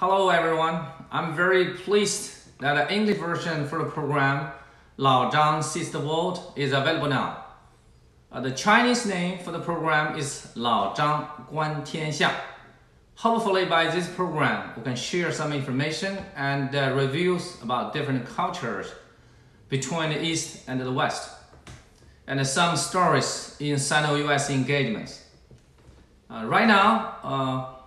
Hello everyone, I'm very pleased that the English version for the program Laozhang Sees the World is available now. The Chinese name for the program is Laozhang Guan Tianxia. Hopefully by this program we can share some information and reviews about different cultures between the East and the West, and some stories in Sino-U.S. engagements. Right now,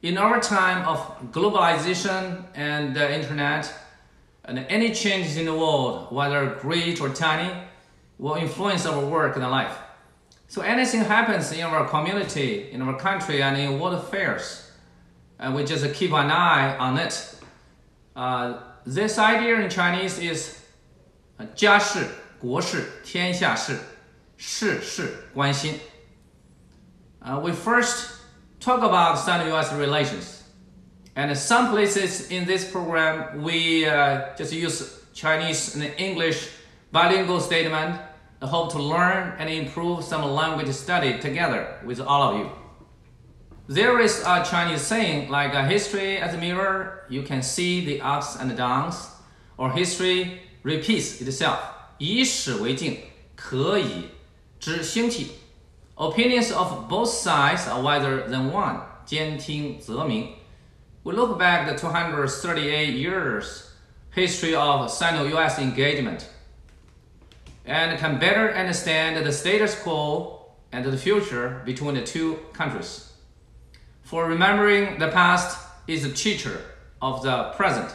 in our time of globalization and the internet, and any changes in the world, whether great or tiny, will influence our work and life. So anything happens in our community, in our country, and in world affairs, and we just keep an eye on it. This idea in Chinese is 家事、国事、天下事，事事关心. We first talk about Sino-U.S. relations, and some places in this program we just use Chinese and English bilingual statement. I hope to learn and improve some language study together with all of you. There is a Chinese saying like history as a mirror, you can see the ups and downs, or history repeats itself. 以史为镜，可以知兴替. Opinions of both sides are wiser than one. 兼听则明. We look back the 238 years history of Sino-U.S. engagement and can better understand the status quo and the future between the two countries. For remembering the past is the teacher of the present.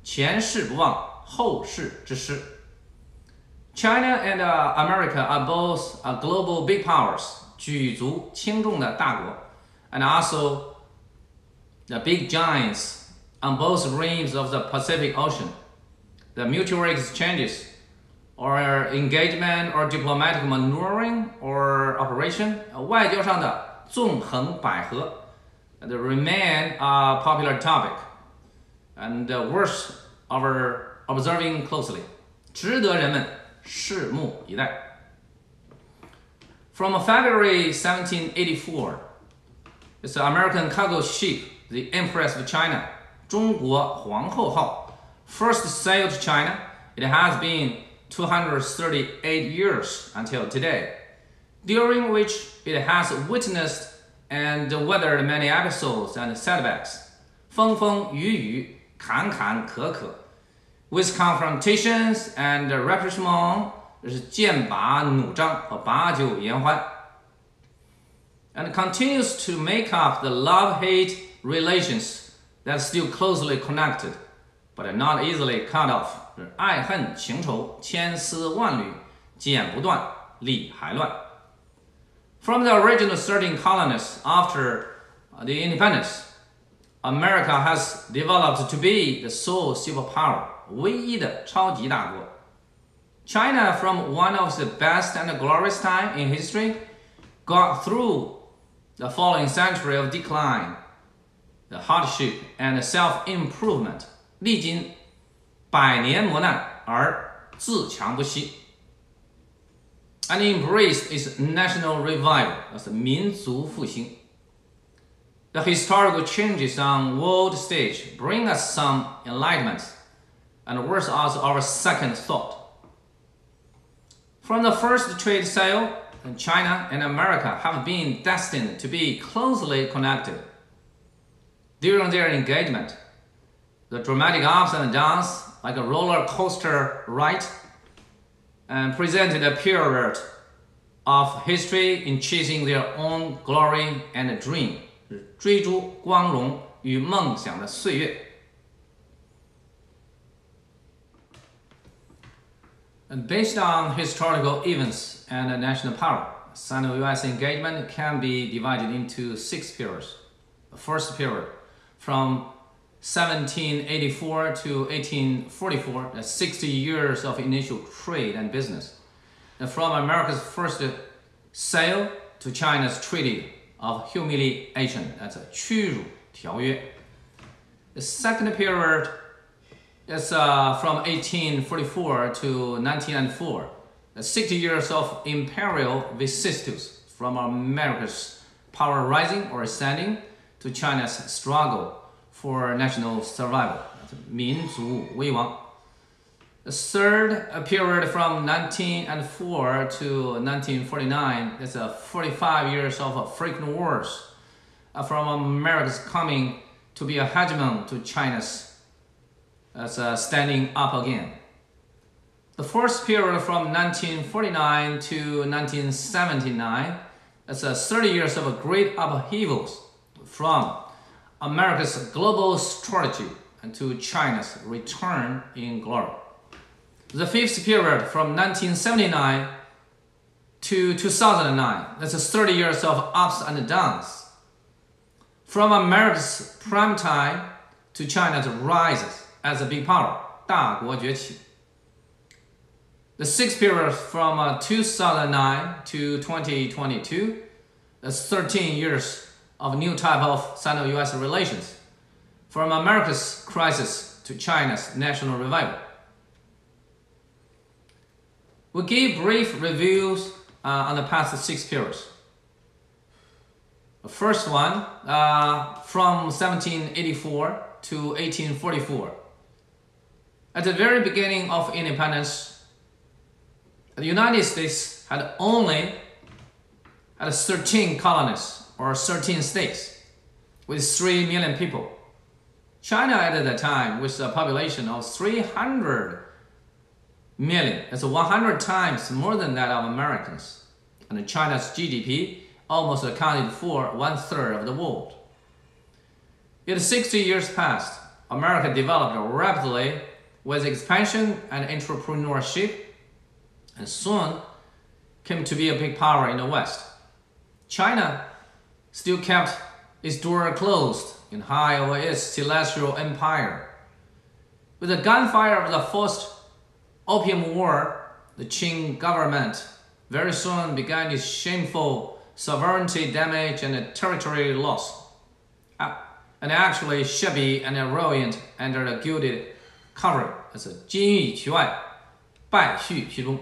前事不忘，后事之师. China and America are both global big powers, 举足轻重的大国, and also the big giants on both rims of the Pacific Ocean. The mutual exchanges or engagement or diplomatic maneuvering or operation, 外交上的纵横捭阖, they remain a popular topic and worth our observing closely. 值得人们拭目以待. From February 1784, it's the American cargo ship, the Empress of China, 中国皇后号, first sailed to China. It has been 238 years until today, during which it has witnessed and weathered many episodes and setbacks, 风风雨雨，坎坎坷坷, with confrontations and rapprochement, 是剑拔弩张和把酒言欢, and continues to make up the love-hate relations that are still closely connected, but are not easily cut off. 爱恨情仇，千丝万缕，剪不断，理还乱. From the original 13 colonies after the independence, America has developed to be the sole superpower, 唯一的超级大国. China, from one of the best and glorious time in history, got through the following century of decline, the hardship and self-improvement, 历经百年磨难而自强不息, and embraced its national revival, 民族复兴. The historical changes on world stage bring us some enlightenment and worth us our second thought. From the first trade sale, China and America have been destined to be closely connected. During their engagement, the dramatic ups and downs, like a roller coaster ride, and presented a period of history in chasing their own glory and dream, 追逐光荣与梦想的岁月. And based on historical events and national power, Sino-U.S. engagement can be divided into 6 periods. The first period, from 1784 to 1844, that's 60 years of initial trade and business. And from America's first sale to China's Treaty of Humiliation, that's a 屈辱条约. The second period is from 1844 to 1904, 60 years of imperial vicissitudes, from America's power rising or ascending to China's struggle for national survival. 民族危亡. The third period from 1904 to 1949 is 45 years of frequent wars from America's coming to be a hegemon to China's standing up again. The fourth period from 1949 to 1979 is 30 years of great upheavals from America's global strategy and to China's return in glory. The fifth period from 1979 to 2009, that's 30 years of ups and downs. From America's prime time to China's rise as a big power, 大国崛起. The sixth period from 2009 to 2022, that's 13 years of new type of Sino-U.S. relations. From America's crisis to China's national revival. We give brief reviews on the past 6 periods. The first one, from 1784 to 1844. At the very beginning of independence, the United States had 13 colonies or 13 states with 3 million people. China at that time with a population of 300 million. That's 100 times more than that of Americans. And China's GDP almost accounted for 1/3 of the world. Yet 60 years passed, America developed rapidly with expansion and entrepreneurship, and soon came to be a big power in the West. China still kept its door closed in high over its celestial empire. With the gunfire of the first Opium War, the Qing government very soon began its shameful sovereignty damage and territory loss, and actually shabby and ruined under the gilded covering as a 金玉其外，败絮其中.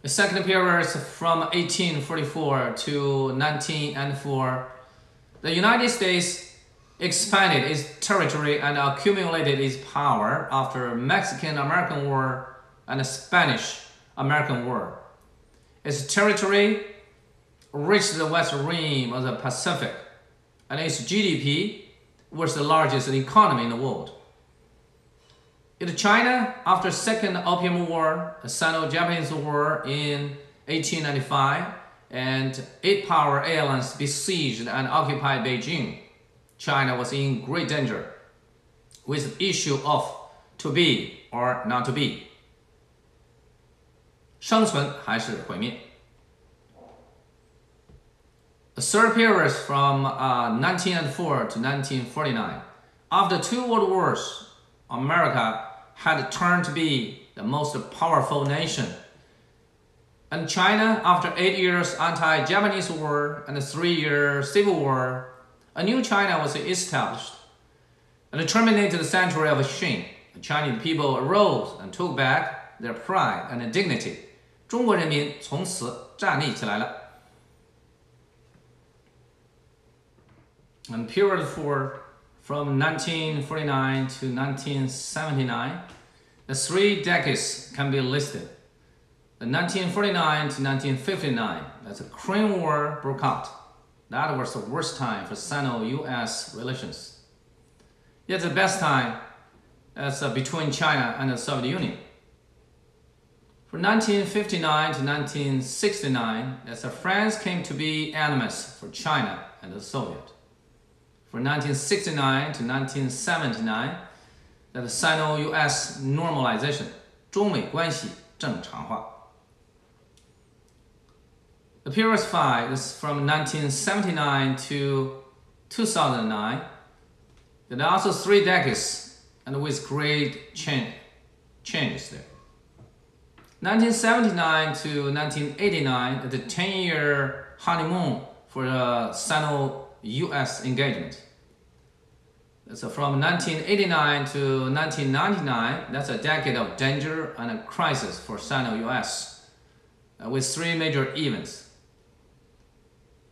The second period is from 1844 to 1904. The United States expanded its territory and accumulated its power after Mexican-American War and the Spanish-American War. Its territory reached the west rim of the Pacific, and its GDP was the largest economy in the world. In China, after Second Opium War, the Sino-Japanese War in 1895, and 8-power alliance besieged and occupied Beijing, China was in great danger with the issue of to be or not to be. 生存还是毁灭. The third period from 1904 to 1949. After 2 world wars, America had turned to be the most powerful nation. And China, after 8 years anti-Japanese war and a 3-year civil war, a new China was established and terminated the century of shame. The Chinese people arose and took back their pride and dignity. 中国人民从此站立起来了. And period 4, from 1949 to 1979, the 3 decades can be listed. The 1949 to 1959, that's a Korean War broke out. That was the worst time for Sino-U.S. relations. Yet the best time is between China and the Soviet Union. From 1959 to 1969, as France came to be enemies for China and the Soviet. From 1969 to 1979, that the Sino-U.S. normalization, 中美关系正常化. The period 5 is from 1979 to 2009. There are also 3 decades and with great changes there. 1979 to 1989, the 10-year honeymoon for the Sino-U.S. engagement. So from 1989 to 1999, that's a decade of danger and a crisis for Sino-U.S. With 3 major events.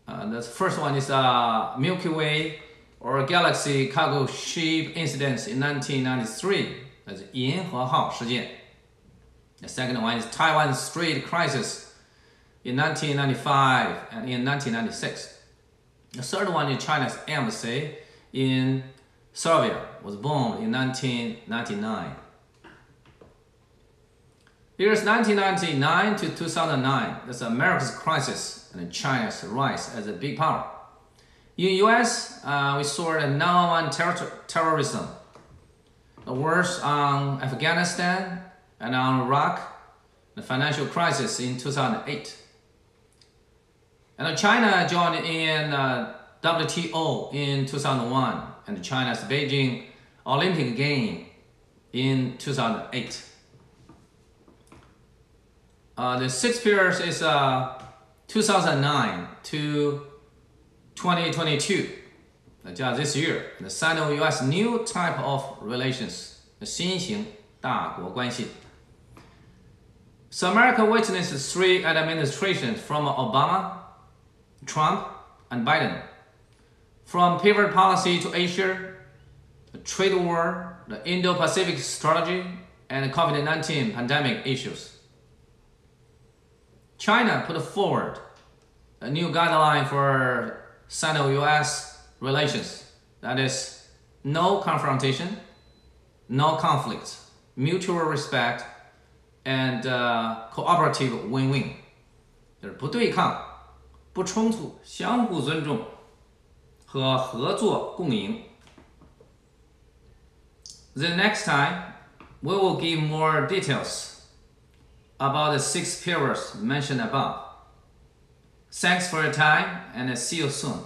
The first one is Milky Way or Galaxy cargo ship incidents in 1993. That's 银河号事件. The second one is Taiwan Strait crisis in 1995 and in 1996. The third one is China's embassy in Serbia was bombed in 1999. Here's 1999 to 2009. That's America's crisis and China's rise as a big power. In the US, we saw the number one terrorism. The wars on Afghanistan and on Iraq, the financial crisis in 2008. And China joined in WTO in 2001 and China's Beijing Olympic Game in 2008. The sixth period is 2009 to 2022. This year, the Sino-U.S. new type of relations, 新型大国关系. So America witnessed 3 administrations from Obama, Trump, and Biden. From pivot policy to Asia, the trade war, the Indo-Pacific strategy, and COVID-19 pandemic issues. China put forward a new guideline for Sino-U.S. relations. That is, no confrontation, no conflict, mutual respect, and cooperative win-win. 就是不对抗、不冲突、相互尊重和合作共赢. The next time, we will give more details about the 6 pillars mentioned above. Thanks for your time and see you soon.